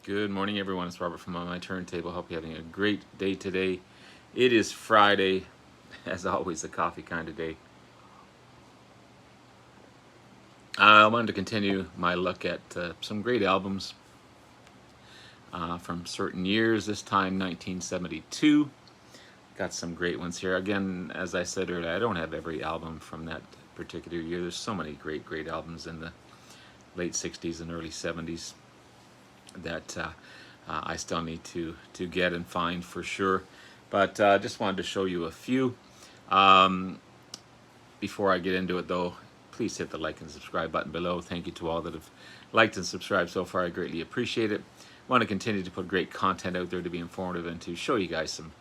Good morning, everyone. It's Robert from On My Turntable. Hope you're having a great day today. It is Friday, as always, a coffee kind of day. I wanted to continue my look at some great albums from certain years. This time, 1972. Got some great ones here. Again, as I said earlier, I don't have every album from that particular year. There's so many great albums in the late 60s and early 70s that I still need to get and find for sure. But just wanted to show you a few. Before I get into it though, please hit the like and subscribe button below. Thank you to all that have liked and subscribed so far. I greatly appreciate it. I want to continue to put great content out there to be informative and to show you guys some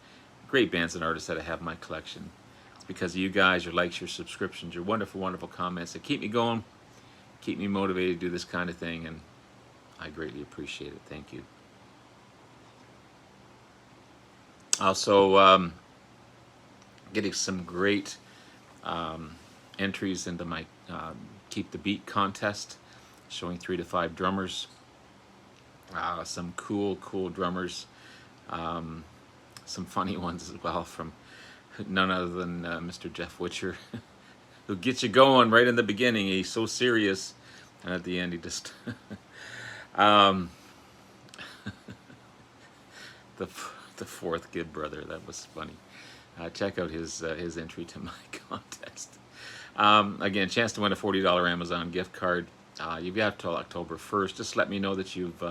great bands and artists that I have in my collection. It's because of you guys, your likes, your subscriptions, your wonderful comments that keep me going, keep me motivated to do this kind of thing, and I greatly appreciate it. Thank you. Also, getting some great entries into my Keep the Beat contest, showing 3 to 5 drummers. Some cool drummers. Some funny ones as well from none other than Mr. Jeff Witcher, who gets you going right in the beginning. He's so serious, and at the end he just the fourth Gibb brother. That was funny. Check out his entry to my contest. Again, chance to win a $40 Amazon gift card. You've got till October 1st. Just let me know that you've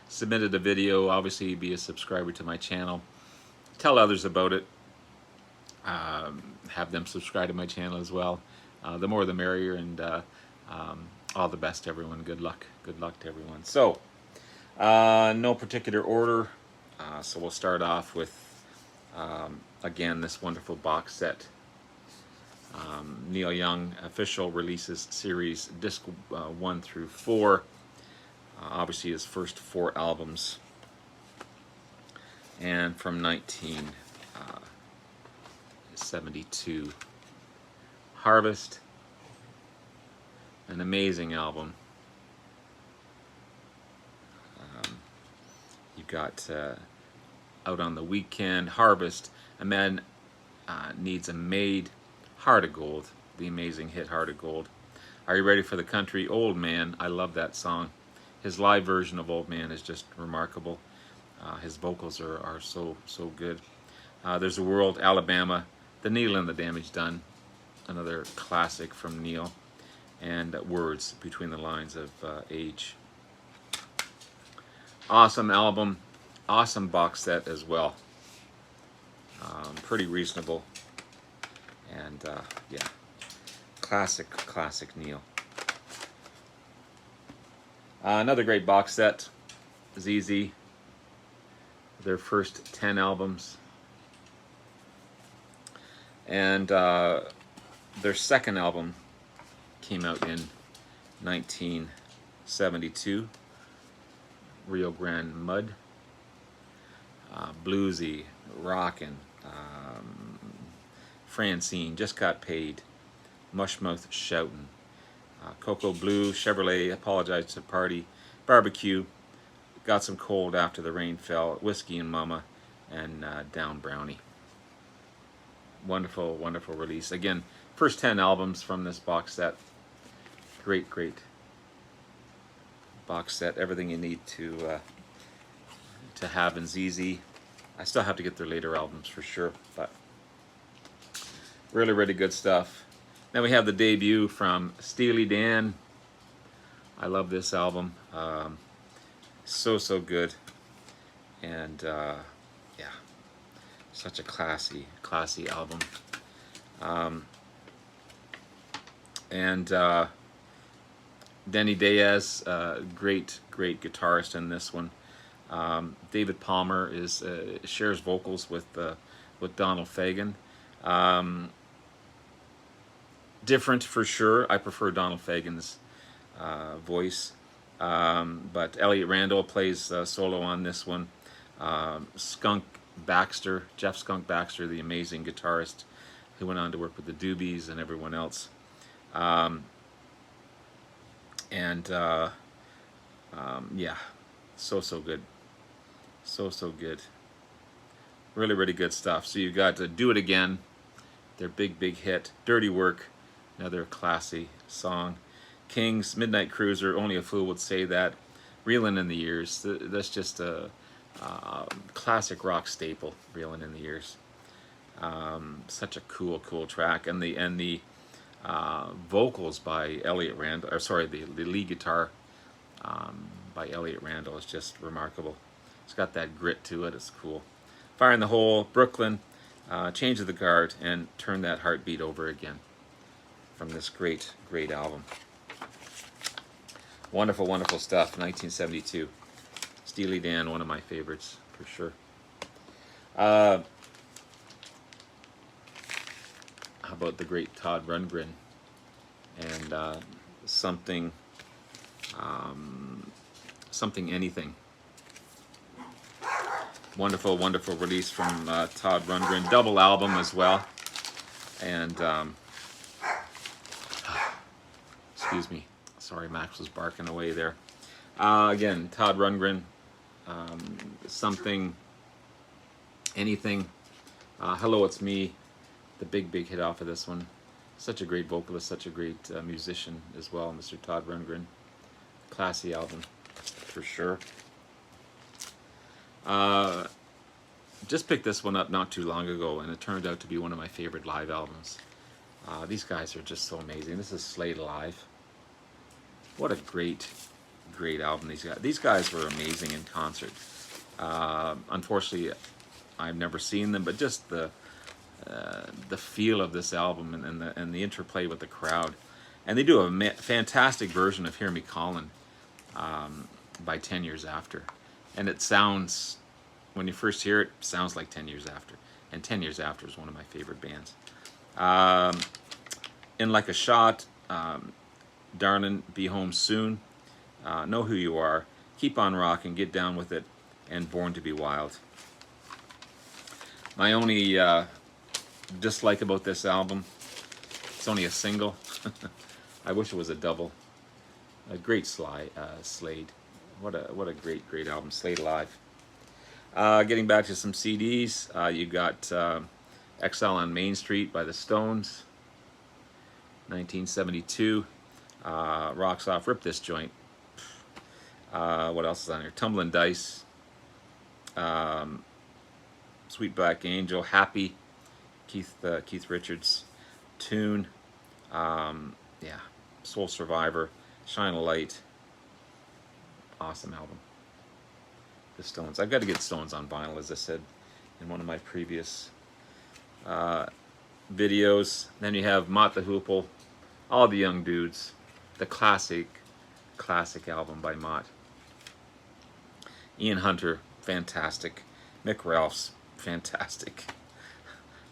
submitted a video. Obviously, be a subscriber to my channel. Tell others about it. Have them subscribe to my channel as well. The more the merrier, and all the best to everyone. Good luck to everyone. So, no particular order. So we'll start off with, again, this wonderful box set. Neil Young Official Releases Series, Disc 1 through 4. Obviously his first 4 albums. And from 1972, Harvest, an amazing album. You've got Out on the Weekend, Harvest, A Man Needs a Maid, Heart of Gold, the amazing hit Heart of Gold. Are You Ready for the Country? Old Man, I love that song. His live version of Old Man is just remarkable. His vocals are so good. There's a World, Alabama, The Needle and the Damage Done, another classic from Neil, and Words, Between the Lines of Age. Awesome album, awesome box set as well. Pretty reasonable, and yeah, classic Neil. Another great box set, ZZ, their first 10 albums, and their second album came out in 1972, Rio Grande Mud. Bluesy, rockin', Francine, Just Got Paid, Mushmouth Shoutin', Cocoa Blue, Chevrolet, Apologize to Party, Barbecue, Got Some Cold After the Rain Fell, Whiskey and Mama, and Down Brownie. Wonderful release. Again, first 10 albums from this box set. Great box set. Everything you need to have in ZZ. I still have to get their later albums for sure, but really good stuff. Then we have the debut from Steely Dan. I love this album. So good, and yeah, such a classy album. And Denny Diaz, great guitarist in this one. David Palmer shares vocals with Donald Fagen. Different for sure. I prefer Donald Fagen's voice, but Elliot Randall plays solo on this one. Skunk Baxter, Jeff Skunk Baxter, the amazing guitarist who went on to work with the Doobies and everyone else. Yeah, so good. So, so good. Really, really good stuff. So you got Do It Again, their big, big hit. Dirty Work, another classy song. Kings, Midnight Cruiser, Only a Fool Would Say That. Reelin' in the Years, that's just a classic rock staple, Reelin' in the Years. Such a cool, cool track. And the vocals by Elliot Randall, or sorry, the lead guitar by Elliot Randall is just remarkable. It's got that grit to it, it's cool. Fire in the Hole, Brooklyn, Change of the Guard, and Turn That Heartbeat Over Again from this great, great album. Wonderful, wonderful stuff, 1972. Steely Dan, one of my favorites, for sure. How about the great Tod Rudgren and Something, Something Anything. Wonderful, wonderful release from Tod Rudgren. Double album as well. And, excuse me. Sorry, Max was barking away there. Again, Tod Rudgren. Something, Anything. Hello, It's Me. The big, big hit off of this one. Such a great vocalist, such a great musician as well, Mr. Tod Rudgren. Classy album, for sure. Just picked this one up not too long ago, and it turned out to be one of my favorite live albums. These guys are just so amazing. This is Slade Alive. What a great, great album these guys. These guys were amazing in concert. Unfortunately, I've never seen them, but just the feel of this album and the interplay with the crowd. And they do a fantastic version of Hear Me Callin' by 10 Years After. And it sounds, when you first hear it, sounds like 10 Years After. And 10 Years After is one of my favorite bands. In Like a Shot, Darlin', Be Home Soon, Know Who You Are, Keep on Rockin', Get Down With It, and Born to Be Wild. My only dislike about this album, it's only a single. I wish it was a double. A great Slade. What a great, great album, Slade Alive. Getting back to some CDs, you got Exile on Main Street by the Stones, 1972. Rocks Off, Rip This Joint. What else is on here? Tumblin' Dice. Sweet Black Angel, Happy, Keith Richards, Tune, yeah, Soul Survivor, Shine a Light. Awesome album. The Stones. I've got to get Stones on vinyl, as I said in one of my previous videos. Then you have Mott the Hoople, All the Young Dudes, the classic album by Mott. Ian Hunter, fantastic. Mick Ralphs, fantastic.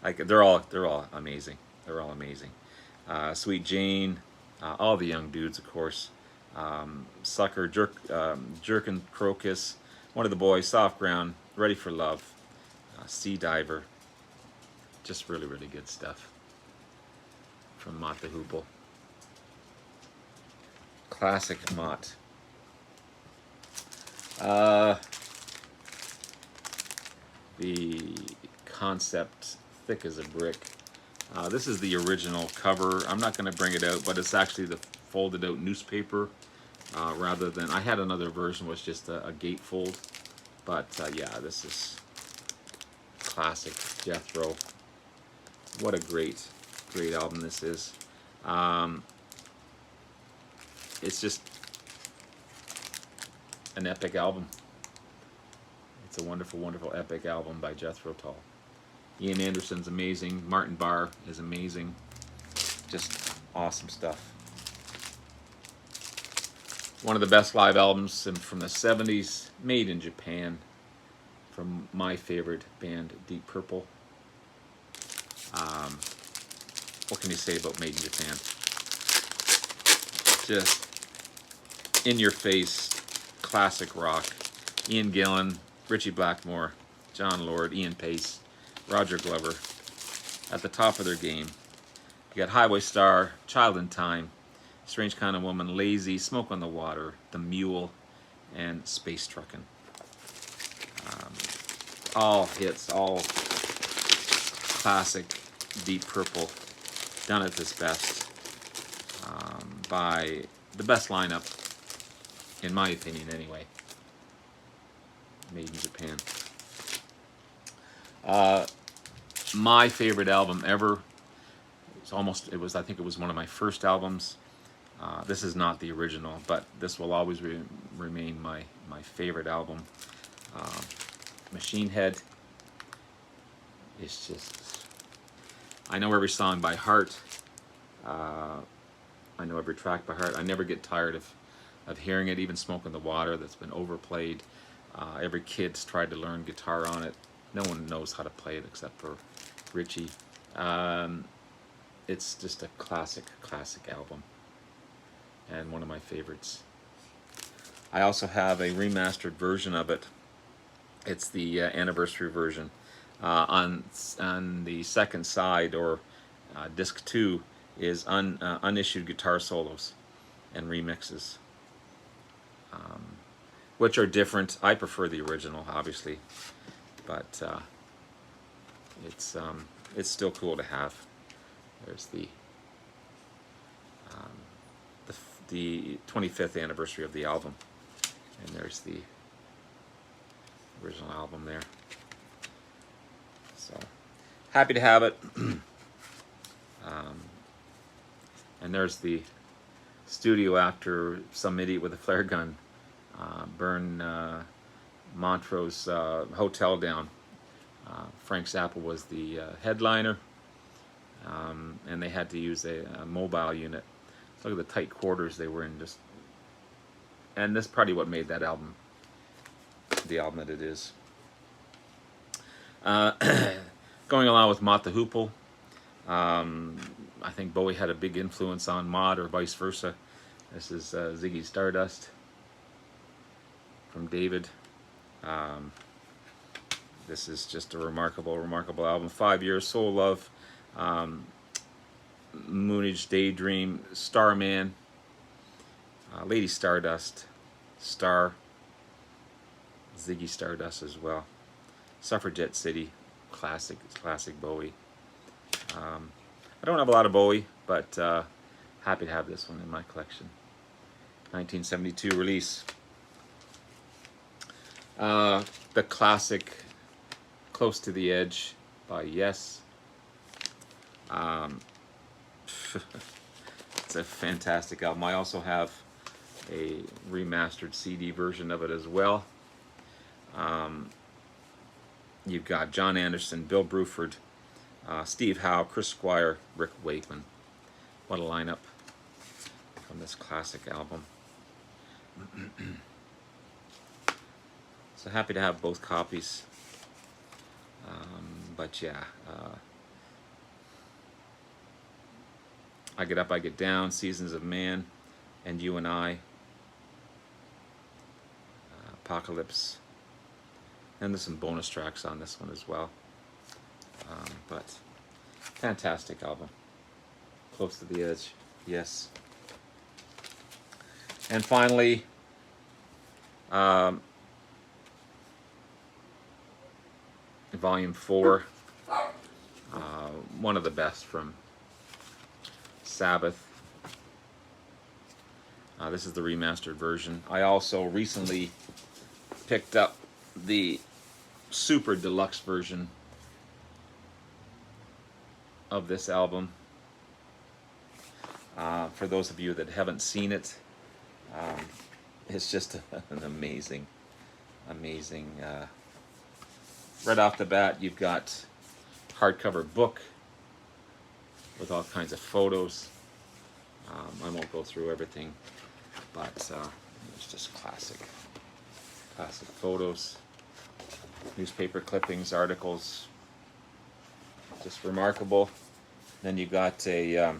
They're all amazing. They're all amazing. Sweet Jane, All the Young Dudes, of course. Sucker, Jerkin Crocus, One of the Boys, Soft Ground, Ready for Love, Sea Diver. Just really, really good stuff from Mott the Hoople. Classic Mott. The Concept, Thick as a Brick. This is the original cover. I'm not going to bring it out, but it's actually the folded out newspaper rather than, I had another version was just a gatefold, but yeah, this is classic Jethro. What a great album this is. It's just an epic album. It's a wonderful, wonderful epic album by Jethro Tull. Ian Anderson's amazing. Martin Barr is amazing. Just awesome stuff. One of the best live albums from the 70s, made in Japan, from my favorite band, Deep Purple. What can you say about Made in Japan? Just in your face, classic rock. Ian Gillan, Ritchie Blackmore, John Lord, Ian Pace, Roger Glover, at the top of their game. You got Highway Star, Child in Time, Strange Kind of Woman, Lazy, Smoke on the Water, The Mule, and Space Truckin'. All hits, all classic Deep Purple, done at its best, by the best lineup, in my opinion anyway, made in Japan. My favorite album ever, I think it was one of my first albums. This is not the original, but this will always remain my favorite album. Machine Head. It's just, I know every song by heart. I know every track by heart. I never get tired of hearing it, even Smoke in the Water that's been overplayed. Every kid's tried to learn guitar on it. No one knows how to play it except for Richie. It's just a classic album, and one of my favorites. I also have a remastered version of it. It's the anniversary version. On the second side, or disc 2, is unissued guitar solos and remixes, which are different. I prefer the original, obviously, but it's still cool to have. There's the 25th anniversary of the album, and there's the original album there. So happy to have it. And there's the studio after some idiot with a flare gun burned Montrose hotel down. Frank Zappa was the headliner, and they had to use a mobile unit. Look at the tight quarters they were in. And that's probably what made that album the album that it is. Going along with Mott the Hoople, I think Bowie had a big influence on Mott, or vice versa. This is Ziggy Stardust from David. This is just a remarkable album. 5 Years, Soul Love, Moonage, Daydream, Starman, Lady Stardust, Star, Ziggy Stardust as well, Suffragette City, classic Bowie. I don't have a lot of Bowie, but happy to have this one in my collection. 1972 release. The classic Close to the Edge by Yes. It's a fantastic album. I also have a remastered CD version of it as well. You've got John Anderson, Bill Bruford, Steve Howe, Chris Squire, Rick Wakeman. What a lineup from this classic album. So happy to have both copies. But yeah, I Get Up, I Get Down, Seasons of Man, and You and I, Apocalypse, and there's some bonus tracks on this one as well. But fantastic album. Close to the Edge, yes. And finally, Volume 4, one of the best from Sabbath. This is the remastered version. I also recently picked up the super deluxe version of this album. For those of you that haven't seen it, it's just an amazing. Right off the bat, you've got hardcover book with all kinds of photos. I won't go through everything, but it's just classic photos, newspaper clippings, articles, just remarkable. Then you got a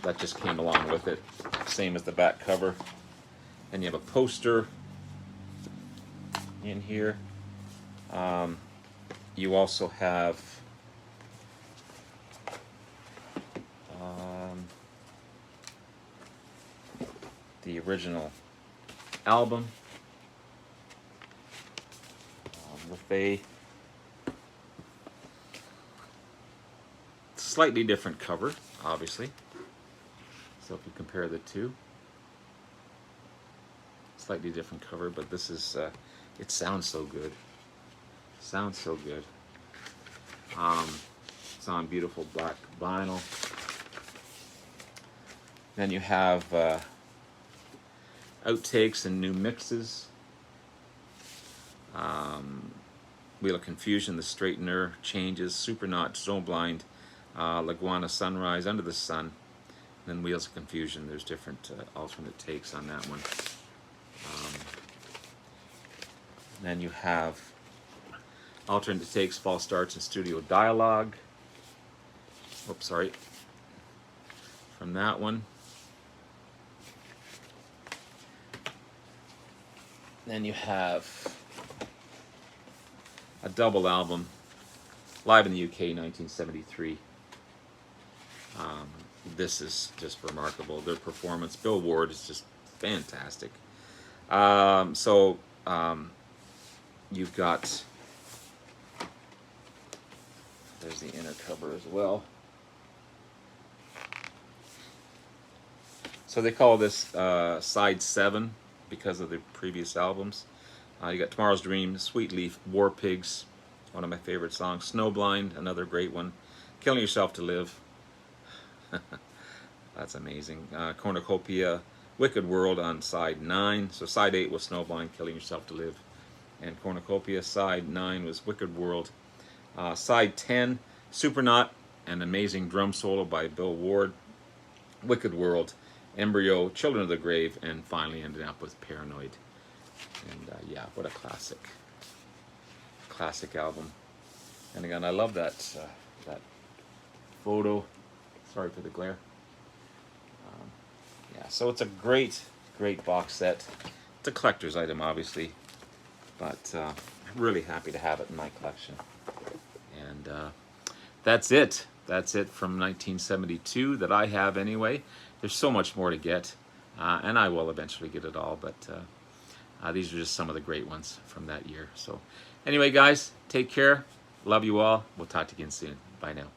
that just came along with it, same as the back cover. And you have a poster in here. You also have the original album, with a slightly different cover, obviously. So if you compare the two, slightly different cover, but this is, it sounds so good. Sounds so good. It's on beautiful black vinyl. Then you have outtakes and new mixes. Wheel of Confusion, The Straightener, Changes, Supernaut, Snowblind, Laguana Sunrise, Under the Sun, and then Wheels of Confusion. There's different alternate takes on that one. Then you have alternate takes, false starts, and studio dialogue. Oops, sorry. From that one. Then you have a double album, live in the UK, 1973. This is just remarkable. Their performance, Bill Ward, is just fantastic. You've got, there's the inner cover as well. So they call this Side 7 because of the previous albums. You got Tomorrow's Dream, Sweet Leaf, War Pigs, one of my favorite songs, Snowblind, another great one, Killing Yourself to Live, that's amazing, Cornucopia, Wicked World on side 9, so side 8 was Snowblind, Killing Yourself to Live, and Cornucopia. Side 9 was Wicked World. Side 10, Supernaut, an amazing drum solo by Bill Ward, Wicked World, Embryo, Children of the Grave, and finally ended up with Paranoid. And yeah, what a classic album. And again, I love that that photo. Sorry for the glare. Yeah, so it's a great box set. It's a collector's item, obviously, but I'm really happy to have it in my collection. And that's it. That's it from 1972 that I have anyway. There's so much more to get, and I will eventually get it all, but these are just some of the great ones from that year. So anyway, guys, take care. Love you all. We'll talk to you again soon. Bye now.